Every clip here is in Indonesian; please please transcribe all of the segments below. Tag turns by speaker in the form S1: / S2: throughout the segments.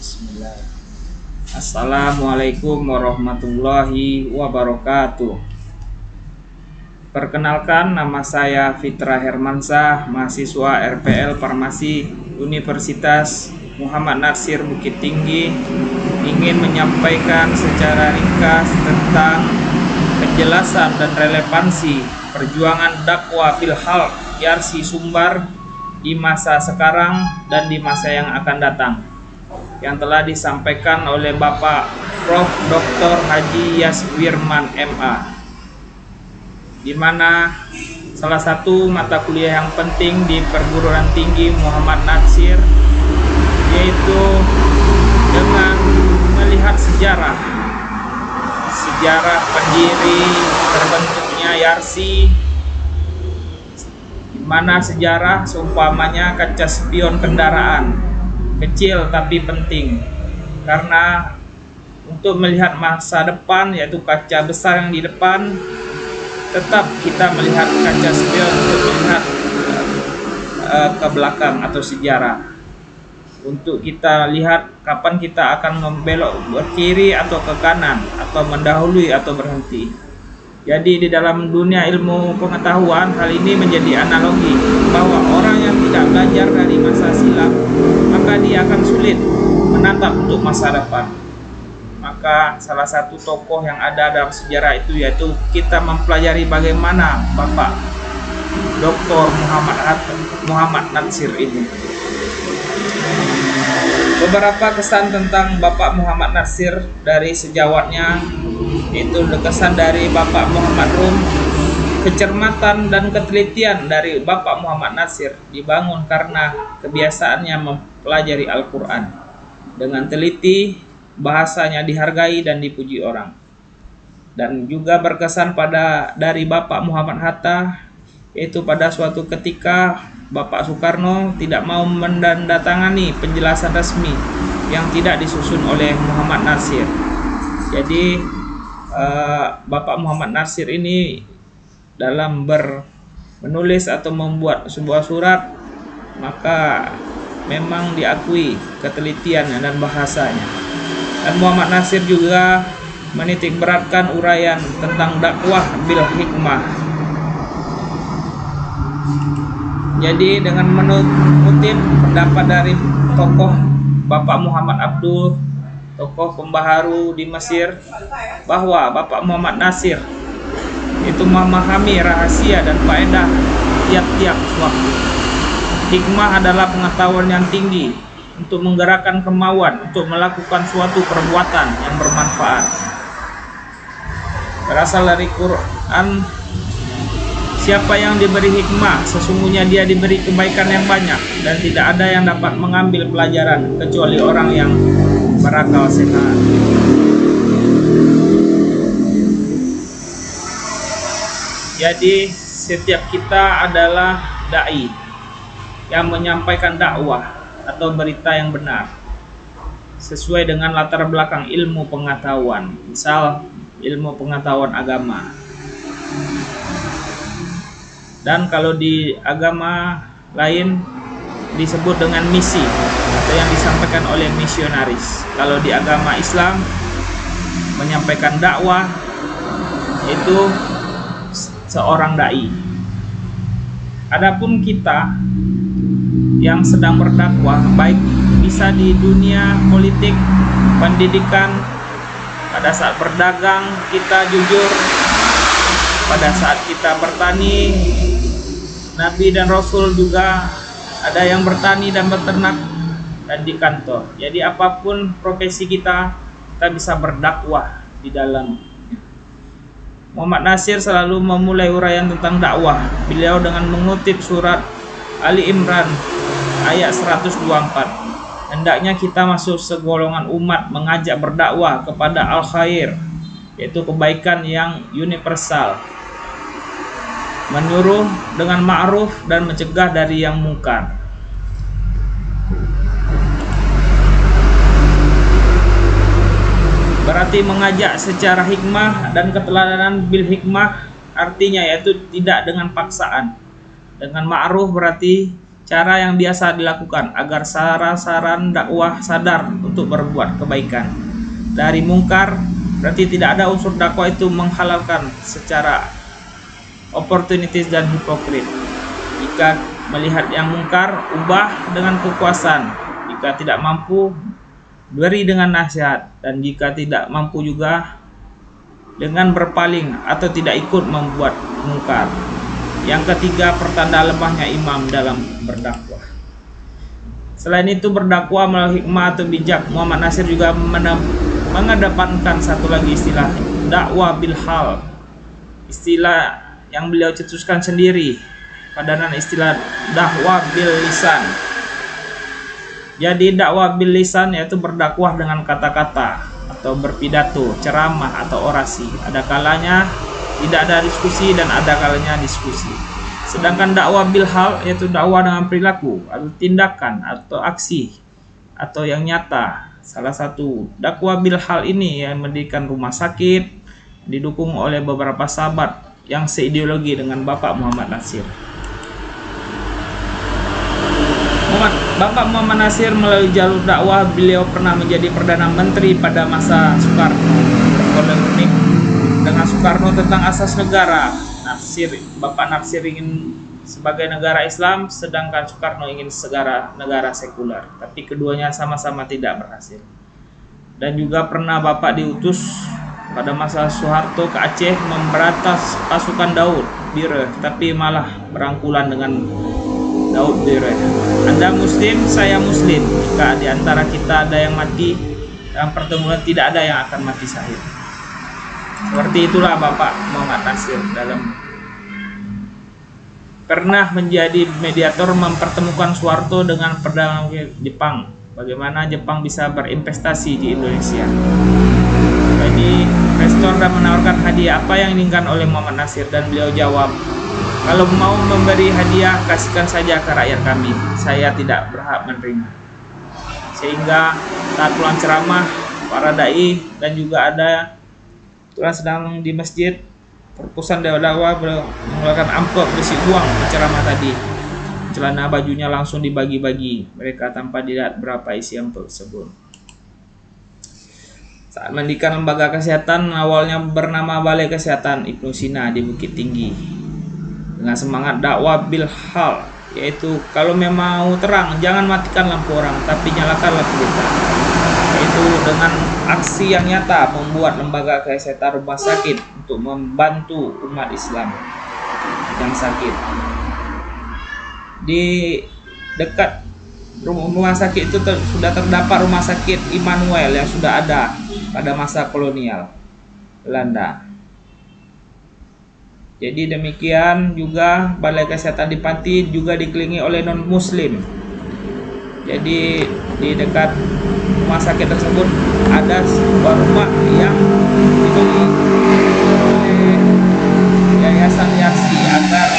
S1: Bismillah. Assalamualaikum warahmatullahi wabarakatuh. Perkenalkan, nama saya Fitra Hermansyah, mahasiswa RPL Farmasi Universitas Muhammad Natsir Bukit Tinggi, ingin menyampaikan secara ringkas tentang penjelasan dan relevansi perjuangan dakwah fil hal Yarsi Sumbar di masa sekarang dan di masa yang akan datang, yang telah disampaikan oleh Bapak Prof. Dr. Haji Yaswirman MA, di mana salah satu mata kuliah yang penting di perguruan tinggi Muhammad Natsir yaitu dengan melihat sejarah pendiri terbentuknya Yarsi, di mana sejarah seumpamanya kaca spion kendaraan, kecil tapi penting, karena untuk melihat masa depan, yaitu kaca besar yang di depan, tetap kita melihat kaca spion untuk melihat ke belakang atau sejarah, untuk kita lihat kapan kita akan membelok ke kiri atau ke kanan, atau mendahului atau berhenti. Jadi di dalam dunia ilmu pengetahuan, hal ini menjadi analogi bahwa orang yang tidak belajar dari masa silam, maka dia akan sulit menatap untuk masa depan. Maka salah satu tokoh yang ada dalam sejarah itu yaitu kita mempelajari bagaimana Bapak Dr. Muhammad Natsir ini. Beberapa kesan tentang Bapak Muhammad Natsir dari sejawatnya, itu kesan dari Bapak Muhammad Rum. Kecermatan dan ketelitian dari Bapak Muhammad Natsir dibangun karena kebiasaannya mempelajari Al-Quran dengan teliti, bahasanya dihargai dan dipuji orang. Dan juga berkesan dari Bapak Muhammad Hatta, yaitu pada suatu ketika Bapak Soekarno tidak mau menandatangani penjelasan resmi yang tidak disusun oleh Muhammad Natsir. Jadi Bapak Muhammad Natsir ini dalam menulis atau membuat sebuah surat, maka memang diakui ketelitiannya dan bahasanya. Dan Muhammad Natsir juga menitik beratkan uraian tentang dakwah bil hikmah. Jadi dengan mengutip pendapat dari tokoh Bapak Muhammad Abdul, tokoh pembaharu di Mesir, bahwa Bapak Muhammad Natsir itu memahami rahasia dan faedah tiap-tiap waktu. Hikmah adalah pengetahuan yang tinggi untuk menggerakkan kemauan untuk melakukan suatu perbuatan yang bermanfaat. Berasal dari Quran, siapa yang diberi hikmah, sesungguhnya dia diberi kebaikan yang banyak, dan tidak ada yang dapat mengambil pelajaran kecuali orang yang berakal sehat. Jadi setiap kita adalah dai yang menyampaikan dakwah atau berita yang benar sesuai dengan latar belakang ilmu pengetahuan, misal ilmu pengetahuan agama. Dan kalau di agama lain disebut dengan misi atau yang disampaikan oleh misionaris. Kalau di agama Islam menyampaikan dakwah itu seorang dai. Adapun kita yang sedang berdakwah, baik bisa di dunia politik, pendidikan, pada saat berdagang kita jujur, pada saat kita bertani, Nabi dan Rasul juga ada yang bertani dan beternak, dan di kantor. Jadi apapun profesi kita bisa berdakwah di dalam. Muhammad Natsir selalu memulai uraian tentang dakwah beliau dengan mengutip surat Ali Imran ayat 124. Hendaknya kita masuk segolongan umat mengajak berdakwah kepada al-khair, yaitu kebaikan yang universal, menyuruh dengan ma'ruf dan mencegah dari yang mungkar. Berarti mengajak secara hikmah dan keteladanan bil hikmah, artinya yaitu tidak dengan paksaan. Dengan ma'ruf berarti cara yang biasa dilakukan agar saran-saran dakwah sadar untuk berbuat kebaikan. Dari mungkar, berarti tidak ada unsur dakwah itu menghalalkan secara oportunitis dan hipokrit. Jika melihat yang mungkar, ubah dengan kekuasaan. Jika tidak mampu, beri dengan nasihat. Dan jika tidak mampu juga, dengan berpaling atau tidak ikut membuat mungkar. Yang ketiga, pertanda lemahnya imam dalam berdakwah. Selain itu, berdakwah melalui hikmah atau bijak, Muhammad Nasir juga mengedepankan satu lagi istilah, dakwah bil hal. Istilah yang beliau cetuskan sendiri, padanan istilah dakwah bil lisan. Jadi dakwah bil lisan yaitu berdakwah dengan kata-kata atau berpidato, ceramah atau orasi. Ada kalanya tidak ada diskusi dan ada kalanya diskusi. Sedangkan dakwah bil hal yaitu dakwah dengan perilaku atau tindakan atau aksi atau yang nyata. Salah satu dakwah bil hal ini yang mendirikan rumah sakit, didukung oleh beberapa sahabat yang seideologi dengan Bapak Muhammad Nasir. Bapak Muhammad Nasir melalui jalur dakwah, beliau pernah menjadi Perdana Menteri pada masa Soekarno. Berpolemik dengan Soekarno tentang asas negara. Bapak Nasir ingin sebagai negara Islam, sedangkan Soekarno ingin negara sekuler. Tapi keduanya sama-sama tidak berhasil. Dan juga pernah Bapak diutus pada masa Soeharto ke Aceh memberantas pasukan Daud Bire, tapi malah berangkulan dengan Daud Bire. Anda Muslim, saya Muslim. Jika di antara kita ada yang mati dalam pertemuan, tidak ada yang akan mati syahid. Seperti itulah Bapak Muhammad Nasir pernah menjadi mediator mempertemukan Soeharto dengan Perdana Menteri Jepang. Bagaimana Jepang bisa berinvestasi di Indonesia. Jadi investor dan menawarkan hadiah apa yang diinginkan oleh Muhammad Nasir, dan beliau jawab, kalau mau memberi hadiah kasihkan saja ke rakyat kami, saya tidak berhak menerima. Sehingga saat pulang ceramah, para dai dan juga ada tuan sedang di masjid, perpustakaan dakwah mengeluarkan amplop berisi uang ceramah tadi. Celana bajunya langsung dibagi-bagi mereka tanpa dilihat berapa isi amplop tersebut. Saat mendirikan lembaga kesehatan awalnya bernama Balai Kesehatan Ibnu Sina di Bukit Tinggi, dengan semangat dakwah bil hal, yaitu kalau memang mau terang jangan matikan lampu orang tapi nyalakan lampu kita, yaitu dengan aksi yang nyata membuat lembaga kesehatan rumah sakit untuk membantu umat Islam yang sakit. Di dekat rumah sakit itu sudah terdapat rumah sakit Immanuel yang sudah ada pada masa kolonial Belanda. Jadi demikian juga Balai Kesehatan di Pati juga dikelilingi oleh non-muslim. Jadi di dekat rumah sakit tersebut ada sebuah rumah yang dibeli oleh Yayasan Yarsi agar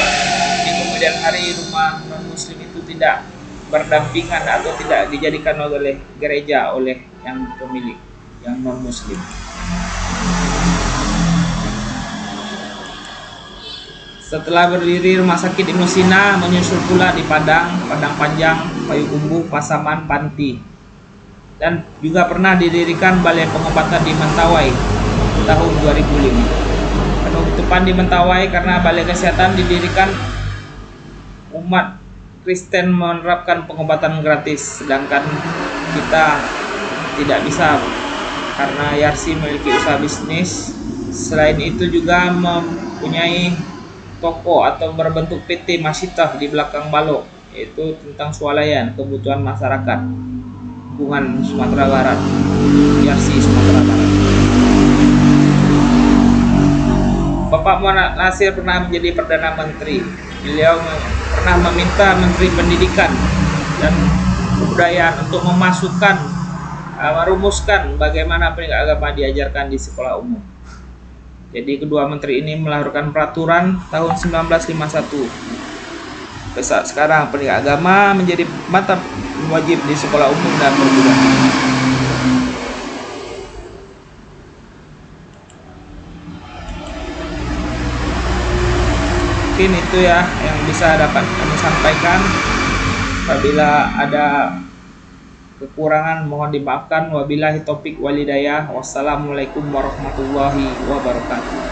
S1: di kemudian hari rumah non-muslim itu tidak berdampingan atau tidak dijadikan oleh gereja oleh yang pemilik yang non-muslim. Setelah berdiri Rumah Sakit Ibnu Sina, menyusul pula di Padang Panjang, Payakumbuh, Pasaman, Panti. Dan juga pernah didirikan Balai Pengobatan di Mentawai tahun 2005. Penutupan di Mentawai karena Balai Kesehatan didirikan umat Kristen menerapkan pengobatan gratis, sedangkan kita tidak bisa karena Yarsi memiliki usaha bisnis. Selain itu juga mempunyai toko atau berbentuk PT Masitah di belakang Balok, yaitu tentang swalayan kebutuhan masyarakat lingkungan Sumatera Barat, Yarsi Sumatera Barat. Bapak Muhammad Nasir pernah menjadi Perdana Menteri. Beliau pernah meminta Menteri Pendidikan dan Kebudayaan untuk merumuskan bagaimana pendidikan agama diajarkan di sekolah umum. Jadi kedua menteri ini melahirkan peraturan tahun 1951. Saat sekarang pendidikan agama menjadi mata wajib di sekolah umum dan perguruan. Mungkin itu ya yang bisa dapat kami sampaikan. Apabila ada kekurangan mohon dimaafkan. Wabillahi taufik walhidayah. Wassalamualaikum warahmatullahi wabarakatuh.